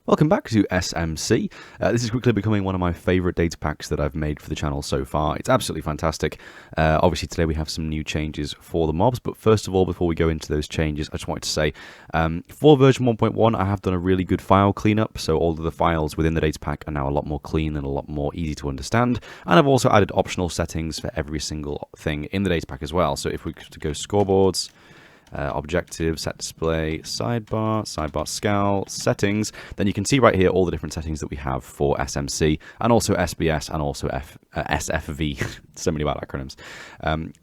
Welcome back to SMC. This is quickly becoming one of my favourite data packs that I've made for the channel so far. It's absolutely fantastic. Obviously today we have some new changes for the mobs, but first of all, before we go into those changes, I just wanted to say, for version 1.1 I have done a really good file cleanup, so all of the files within the data pack are now a lot more clean and a lot more easy to understand, and I've also added optional settings for every single thing in the data pack as well. So if we could go scoreboards, objective, set display, sidebar, scowl, settings, then you can see right here all the different settings that we have for SMC and also SBS and also SFV. So many bad acronyms.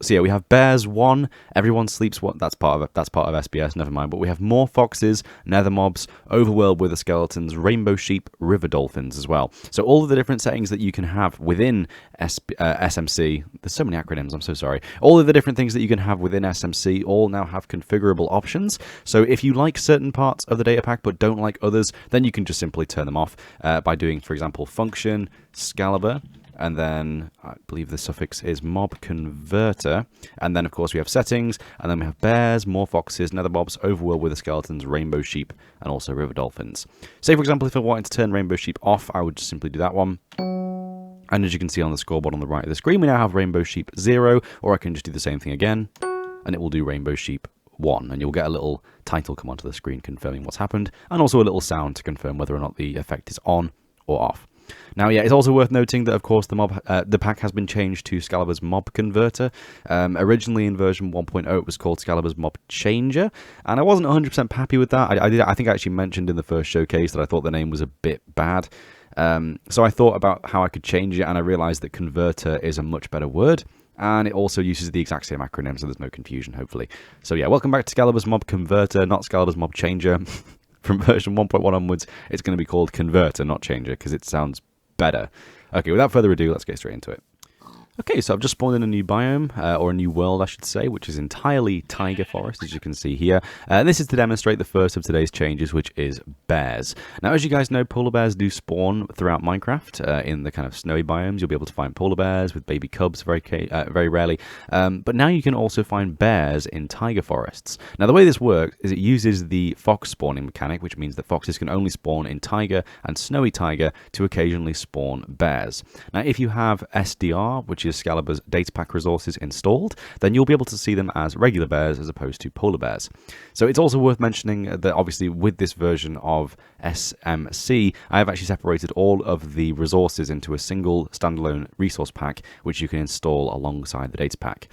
So yeah, we have bears 1, everyone sleeps 1, that's part of SBS, never mind, but we have more foxes, nether mobs, overworld wither skeletons, rainbow sheep, river dolphins as well. So all of the different settings that you can have within SMC, there's so many acronyms, I'm so sorry. All of the different things that you can have within SMC all now have configurable options. So if you like certain parts of the data pack but don't like others, then you can just simply turn them off by doing, for example, function, Scalibur, and then I believe the suffix is mob converter, and then of course we have settings, and then we have bears, more foxes, nether mobs, overworld wither skeletons, rainbow sheep, and also river dolphins. Say for example, if I wanted to turn rainbow sheep off, I would just simply do that one. And as you can see on the scoreboard on the right of the screen, we now have rainbow sheep 0, or I can just do the same thing again, and it will do rainbow sheep 1, and you'll get a little title come onto the screen confirming what's happened, and also a little sound to confirm whether or not the effect is on or off. Now, yeah, it's also worth noting that, of course, the pack has been changed to Scalibur's Mob Converter. Originally in version 1.0, it was called Scalibur's Mob Changer, and I wasn't 100% happy with that. I think I actually mentioned in the first showcase that I thought the name was a bit bad. So I thought about how I could change it, and I realized that Converter is a much better word. And it also uses the exact same acronym, so there's no confusion, hopefully. So yeah, welcome back to Scalibur's Mob Converter, not Scalibur's Mob Changer. From version 1.1 onwards, it's going to be called Converter, not Changer, because it sounds better. Okay, without further ado, let's get straight into it. Okay, so I've just spawned in a new biome, or a new world, I should say, which is entirely taiga forest, as you can see here. This is to demonstrate the first of today's changes, which is bears. Now, as you guys know, polar bears do spawn throughout Minecraft in the kind of snowy biomes. You'll be able to find polar bears with baby cubs very rarely. But now you can also find bears in taiga forests. Now, the way this works is it uses the fox spawning mechanic, which means that foxes can only spawn in taiga and snowy taiga to occasionally spawn bears. Now, if you have SDR, which is Scalibur's data pack resources installed, then you'll be able to see them as regular bears as opposed to polar bears. So it's also worth mentioning that obviously with this version of SMC, I have actually separated all of the resources into a single standalone resource pack, which you can install alongside the data pack.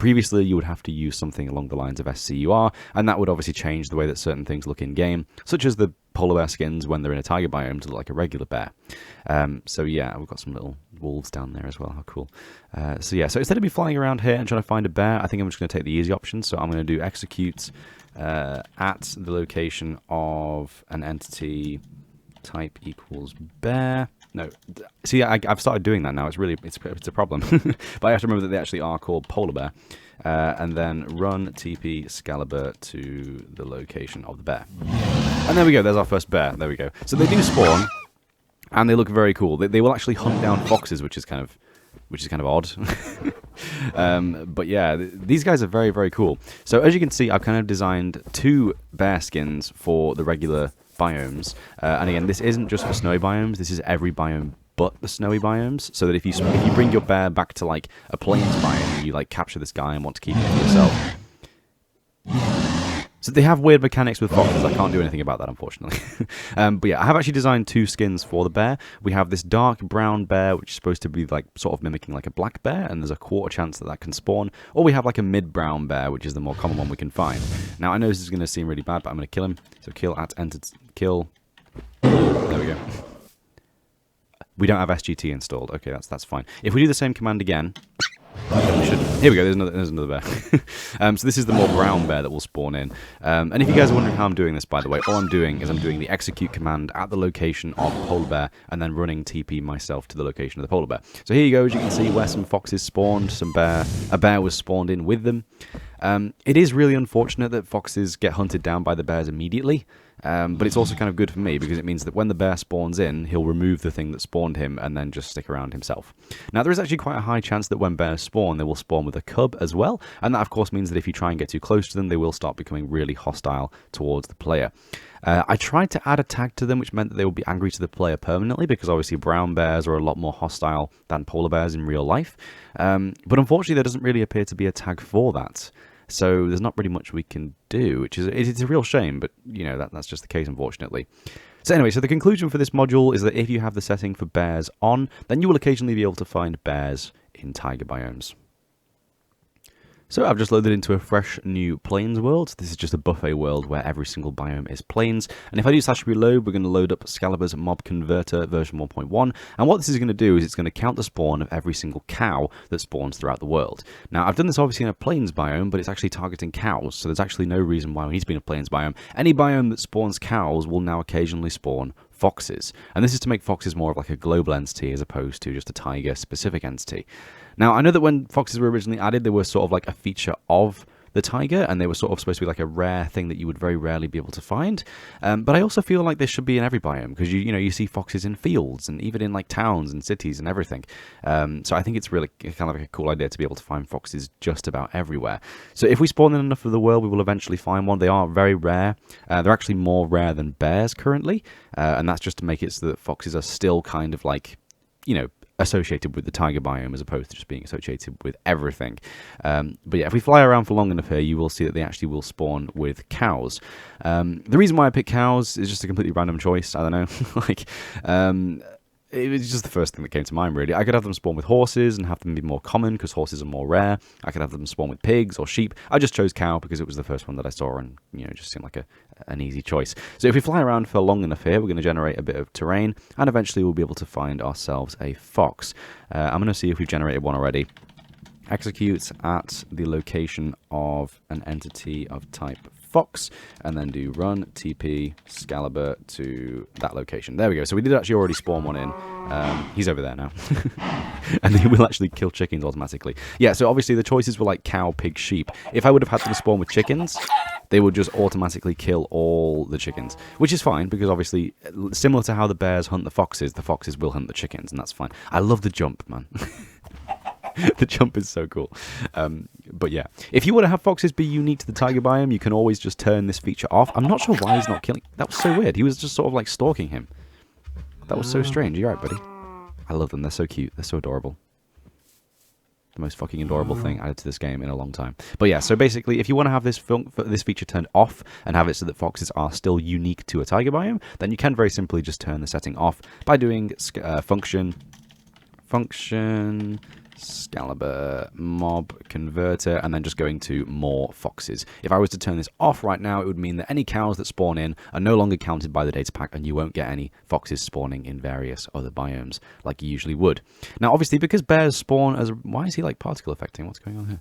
Previously, you would have to use something along the lines of SCUR, and that would obviously change the way that certain things look in game, such as the polar bear skins when they're in a taiga biome to look like a regular bear. So yeah, we've got some little wolves down there as well. How cool. So yeah, so instead of me flying around here and trying to find a bear, I think I'm just going to take the easy option. So I'm going to do execute at the location of an entity type equals bear. No, see, I've started doing that now. It's a problem. But I have to remember that they actually are called polar bear. And then run TP Scalibur to the location of the bear. And there we go, there's our first bear. There we go. So they do spawn, and they look very cool. They will actually hunt down foxes, which is kind of odd. But yeah, these guys are very, very cool. So as you can see, I've kind of designed 2 bear skins for the regular biomes. And again, this isn't just for snowy biomes, this is every biome but the snowy biomes, so that if you bring your bear back to like a plains biome, you like capture this guy and want to keep him for yourself. So they have weird mechanics with foxes. I can't do anything about that, unfortunately. But yeah, I have actually designed 2 skins for the bear. We have this dark brown bear, which is supposed to be like sort of mimicking like a black bear, and there's a 1/4 chance that that can spawn. Or we have like a mid-brown bear, which is the more common one we can find. Now, I know this is going to seem really bad, but I'm going to kill him. So kill at enter kill. There we go. We don't have SGT installed. Okay, that's fine. If we do the same command again, here we go. There's another bear. So this is the more brown bear that will spawn in. And if you guys are wondering how I'm doing this, by the way, all I'm doing is I'm doing the execute command at the location of polar bear, and then running TP myself to the location of the polar bear. So here you go. As you can see, where some foxes spawned, a bear was spawned in with them. It is really unfortunate that foxes get hunted down by the bears immediately. But it's also kind of good for me because it means that when the bear spawns in, he'll remove the thing that spawned him and then just stick around himself. Now, there is actually quite a high chance that when bears spawn, they will spawn with a cub as well. And that, of course, means that if you try and get too close to them, they will start becoming really hostile towards the player. I tried to add a tag to them, which meant that they would be angry to the player permanently, because obviously brown bears are a lot more hostile than polar bears in real life. But unfortunately, there doesn't really appear to be a tag for that. So there's not really much we can do, which is it's a real shame, but you know that's just the case, unfortunately. So anyway, so the conclusion for this module is that if you have the setting for bears on, then you will occasionally be able to find bears in taiga biomes. So I've just loaded into a fresh new plains world. This is just a buffet world where every single biome is plains. And if I do /reload, we're going to load up Excalibur's mob converter version 1.1. And what this is going to do is it's going to count the spawn of every single cow that spawns throughout the world. Now, I've done this obviously in a plains biome, but it's actually targeting cows. So there's actually no reason why we need to be in a plains biome. Any biome that spawns cows will now occasionally spawn foxes. And this is to make foxes more of like a global entity as opposed to just a taiga specific entity. Now, I know that when foxes were originally added, they were sort of like a feature of the taiga, and they were sort of supposed to be like a rare thing that you would very rarely be able to find. But I also feel like they should be in every biome, because you see foxes in fields and even in like towns and cities and everything. So I think it's really kind of like a cool idea to be able to find foxes just about everywhere. So if we spawn in enough of the world, we will eventually find one. They are very rare. They're actually more rare than bears currently, and that's just to make it so that foxes are still kind of like, associated with the taiga biome as opposed to just being associated with everything. But yeah, if we fly around for long enough here, you will see that they actually will spawn with cows. The reason why I pick cows is just a completely random choice. I don't know. It was just the first thing that came to mind, really. I could have them spawn with horses and have them be more common because horses are more rare. I could have them spawn with pigs or sheep. I just chose cow because it was the first one that I saw and, it just seemed like an easy choice. So if we fly around for long enough here, we're going to generate a bit of terrain and eventually we'll be able to find ourselves a fox. I'm going to see if we've generated one already. Execute at the location of an entity of type fox, and then do run TP Excalibur to that location. There we go. So we did actually already spawn one in. He's over there now. And they will actually kill chickens automatically. Yeah, so obviously the choices were like cow, pig, sheep. If I would have had them spawn with chickens, they would just automatically kill all the chickens, which is fine because obviously, similar to how the bears hunt the foxes will hunt the chickens, and that's fine. I love the jump, man. The jump is so cool. But yeah, if you want to have foxes be unique to the taiga biome, you can always just turn this feature off. I'm not sure why he's not killing. That was so weird. He was just sort of like stalking him. That was so strange. You're right, buddy. I love them. They're so cute. They're so adorable. The most fucking adorable thing added to this game in a long time. But yeah, so basically, if you want to have this feature turned off and have it so that foxes are still unique to a taiga biome, then you can very simply just turn the setting off by doing function Excalibur mob converter and then just going to more foxes. If I was to turn this off right now, it would mean that any cows that spawn in are no longer counted by the data pack and you won't get any foxes spawning in various other biomes like you usually would. Now obviously because bears spawn as why is he like particle affecting? What's going on here?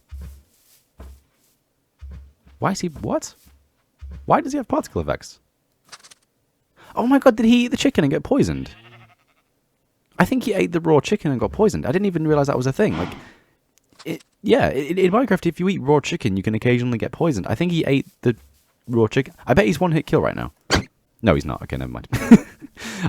Why is he what? Why does he have particle effects? Oh my god, did he eat the chicken and get poisoned? I think he ate the raw chicken and got poisoned. I didn't even realize that was a thing. Like, in Minecraft, if you eat raw chicken, you can occasionally get poisoned. I think he ate the raw chicken. I bet he's one-hit kill right now. No, he's not. Okay, never mind.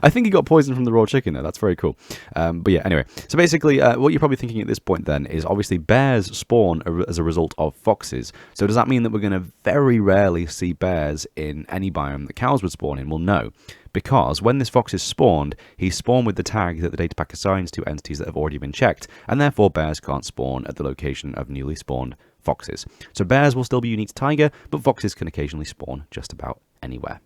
I think he got poisoned from the raw chicken, though. That's very cool. But yeah, anyway. So basically, what you're probably thinking at this point, then, is obviously bears spawn as a result of foxes. So does that mean that we're going to very rarely see bears in any biome that cows would spawn in? Well, no. Because when this fox is spawned, he's spawned with the tag that the datapack assigns to entities that have already been checked, and therefore bears can't spawn at the location of newly spawned foxes. So bears will still be unique to taiga, but foxes can occasionally spawn just about anywhere.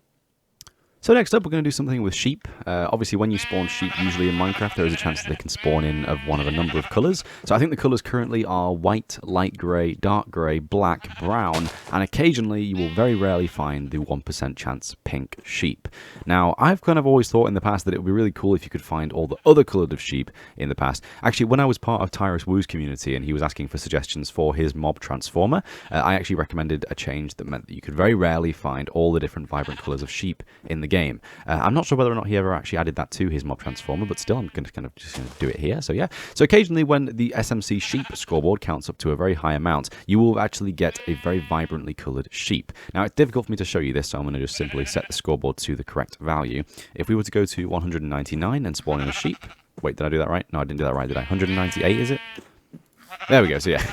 So next up, we're going to do something with sheep. Obviously, when you spawn sheep, usually in Minecraft, there is a chance that they can spawn in of one of a number of colours. So I think the colours currently are white, light grey, dark grey, black, brown, and occasionally you will very rarely find the 1% chance pink sheep. Now, I've kind of always thought in the past that it would be really cool if you could find all the other coloured of sheep in the past. Actually, when I was part of Tyrus Woo's community and he was asking for suggestions for his mob transformer, I actually recommended a change that meant that you could very rarely find all the different vibrant colours of sheep in the game. I'm not sure whether or not he ever actually added that to his mob transformer, but still I'm going to kind of just do it here. So yeah, so occasionally when the SMC sheep scoreboard counts up to a very high amount, you will actually get a very vibrantly coloured sheep. Now it's difficult for me to show you this, so I'm going to just simply set the scoreboard to the correct value. If we were to go to 199 and spawn in a sheep, wait, did I do that right? No, I didn't do that right, did I? 198 is it? There we go, so yeah.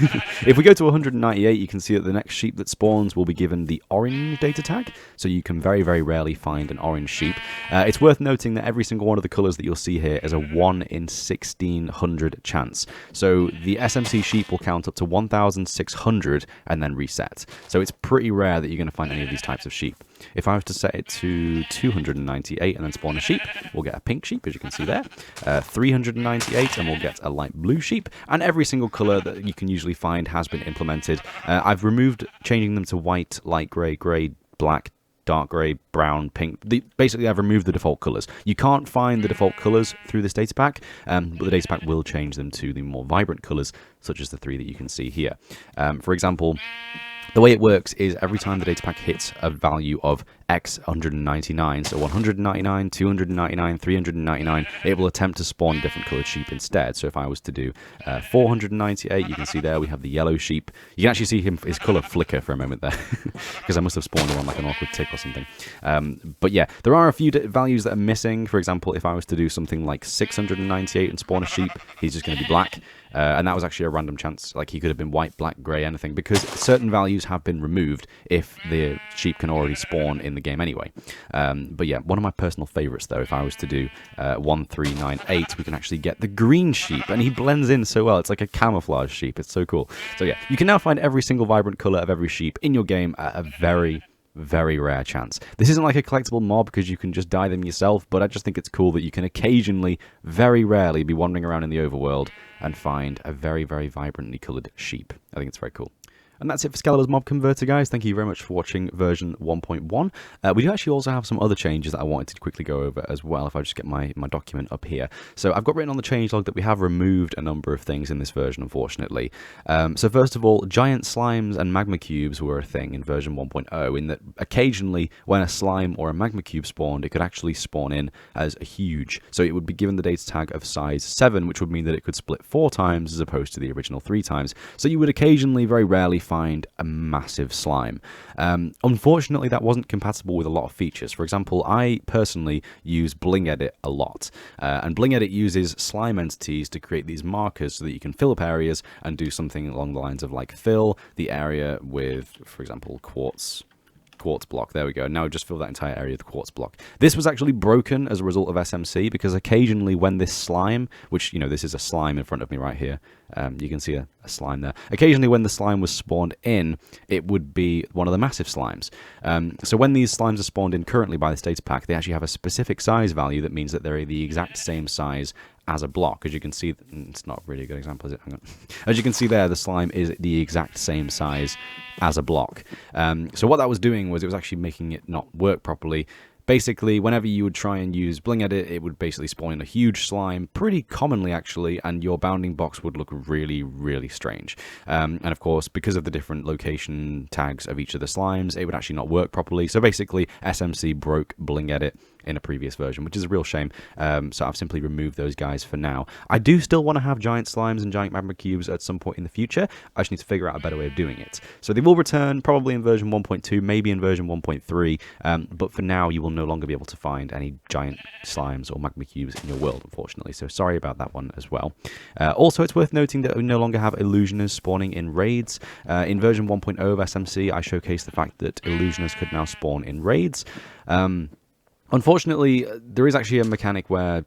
If we go to 198, you can see that the next sheep that spawns will be given the orange data tag, so you can very, very rarely find an orange sheep. It's worth noting that every single one of the colours that you'll see here is a 1 in 1600 chance. So the SMC sheep will count up to 1,600 and then reset. So it's pretty rare that you're going to find any of these types of sheep. If I was to set it to 298 and then spawn a sheep, we'll get a pink sheep, as you can see there. 398 and we'll get a light blue sheep. And every single colour that you can usually find has been implemented. I've removed changing them to white, light grey, grey, black, dark grey, brown, pink. Basically, I've removed the default colours. You can't find the default colours through this data pack, but the data pack will change them to the more vibrant colours, such as the 3 that you can see here. For example, the way it works is every time the data pack hits a value of X 199, so 199, 299, 399, it will attempt to spawn different coloured sheep instead. So if I was to do 498, you can see there we have the yellow sheep. You can actually see his colour flicker for a moment there, because I must have spawned him on like an awkward tick or something. But yeah, there are a few values that are missing. For example, if I was to do something like 698 and spawn a sheep, he's just going to be black. And that was actually a random chance. Like, he could have been white, black, grey, anything, because certain values have been removed if the sheep can already spawn in the game anyway. But yeah, one of my personal favourites, though, if I was to do 1398, we can actually get the green sheep, and he blends in so well. It's like a camouflage sheep. It's so cool. So yeah, you can now find every single vibrant colour of every sheep in your game at a very, very rare chance. This isn't like a collectible mob because you can just dye them yourself, but I just think it's cool that you can occasionally, very rarely, be wandering around in the overworld and find a very, very vibrantly coloured sheep. I think it's very cool. And that's it for Scalabor's Mob Converter, guys. Thank you very much for watching version 1.1. We do actually also have some other changes that I wanted to quickly go over as well, if I just get my document up here. So I've got written on the changelog that we have removed a number of things in this version, unfortunately. So first of all, giant slimes and magma cubes were a thing in version 1.0, in that occasionally when a slime or a magma cube spawned, it could actually spawn in as a huge. So it would be given the data tag of size 7, which would mean that it could split 4 times as opposed to the original 3 times. So you would occasionally, very rarely, find a massive slime. Unfortunately, that wasn't compatible with a lot of features. For example, I personally use Bling Edit a lot, and Bling Edit uses slime entities to create these markers so that you can fill up areas and do something along the lines of like fill the area with, for example, quartz block. There we go. Now just fill that entire area with quartz block. This was actually broken as a result of SMC, because occasionally when this slime, which, you know, this is a slime in front of me right here, you can see a slime there. Occasionally when the slime was spawned in, it would be one of the massive slimes. So when these slimes are spawned in currently by this data pack, they actually have a specific size value that means that they're the exact same size as a block. As you can see, it's not really a good example, is it? Hang on. As you can see there, the slime is the exact same size as a block. So what that was doing was it was actually making it not work properly. Basically, whenever you would try and use Bling Edit, it would basically spawn in a huge slime, pretty commonly actually, and your bounding box would look really, really strange. And of course, because of the different location tags of each of the slimes, it would actually not work properly. So basically, SMC broke Bling Edit in a previous version, which is a real shame. So I've simply removed those guys for now. I do still want to have giant slimes and giant magma cubes at some point in the future. I just need to figure out a better way of doing it. So they will return probably in version 1.2, maybe in version 1.3, but for now you will no longer be able to find any giant slimes or magma cubes in your world, unfortunately. So sorry about that one as well. Also, it's worth noting that we no longer have illusioners spawning in raids. In version 1.0 of SMC, I showcased the fact that illusioners could now spawn in raids. Unfortunately, there is actually a mechanic where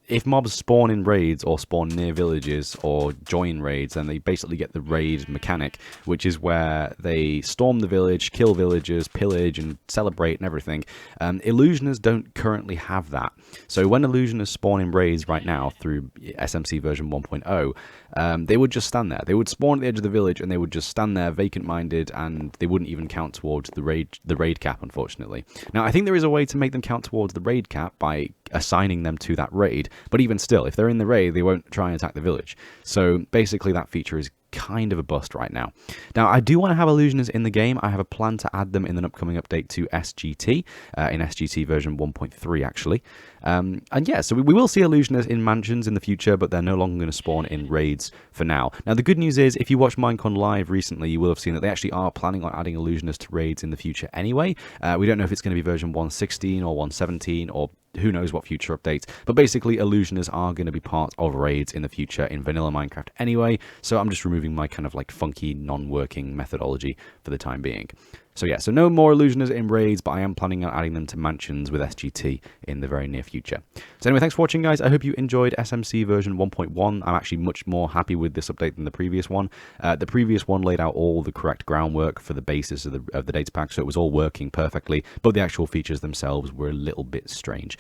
if mobs spawn in raids or spawn near villages or join raids, then they basically get the raid mechanic, which is where they storm the village, kill villagers, pillage and celebrate and everything. Illusioners don't currently have that. So when illusioners spawn in raids right now through SMC version 1.0, they would just stand there. They would spawn at the edge of the village and they would just stand there vacant-minded, and they wouldn't even count towards the raid cap, unfortunately. Now, I think there is a way to make them count towards the raid cap by assigning them to that raid, but even still, if they're in the raid, they won't try and attack the village. So basically that feature is kind of a bust right now. Now, I do want to have illusioners in the game. I have a plan to add them in an upcoming update to SGT, in SGT version 1.3 actually. And yeah, so we will see illusioners in mansions in the future, but they're no longer going to spawn in raids for now. Now, the good news is, if you watched Minecon Live recently, you will have seen that they actually are planning on adding illusioners to raids in the future anyway. We don't know if it's going to be version 116 or 117 or who knows what future updates, but basically illusioners are going to be part of raids in the future in vanilla Minecraft anyway, so I'm just removing my kind of like funky non-working methodology for the time being. So yeah, so no more illusioners in raids, but I am planning on adding them to mansions with SGT in the very near future. So anyway, thanks for watching, guys. I hope you enjoyed SMC version 1.1. I'm actually much more happy with this update than the previous one. The previous one laid out all the correct groundwork for the basis of the data pack, so it was all working perfectly, but the actual features themselves were a little bit strange.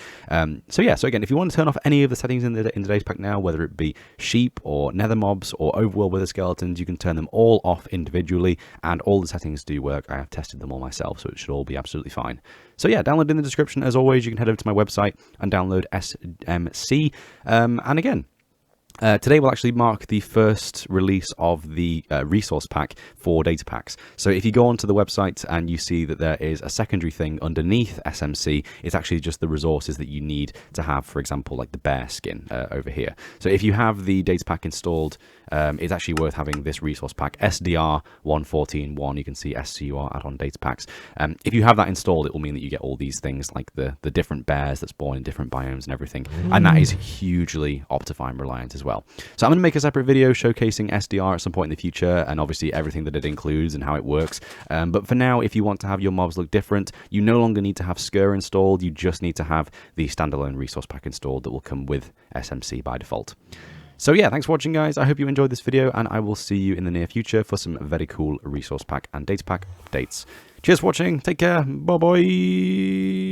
So yeah, so again, if you want to turn off any of the settings in the data pack now, whether it be sheep or nether mobs or overworld wither skeletons, you can turn them all off individually, and all the settings do work. I have tested them all myself, so it should all be absolutely fine. So yeah, download in the description. As always, you can head over to my website and download SMC. And again, today will actually mark the first release of the resource pack for data packs. So if you go onto the website and you see that there is a secondary thing underneath SMC, it's actually just the resources that you need to have, for example, like the bear skin over here. So if you have the data pack installed, it's actually worth having this resource pack, SDR 1.14.1. You can see SCUR add-on data packs. If you have that installed, it will mean that you get all these things like the different bears that spawn in different biomes and everything. And that is hugely Optifine reliant as well. So I'm going to make a separate video showcasing SDR at some point in the future, and obviously everything that it includes and how it works. But for now, if you want to have your mobs look different, you no longer need to have SCUR installed. You just need to have the standalone resource pack installed that will come with SMC by default. So yeah, thanks for watching, guys. I hope you enjoyed this video, and I will see you in the near future for some very cool resource pack and data pack updates. Cheers for watching. Take care. Bye-bye.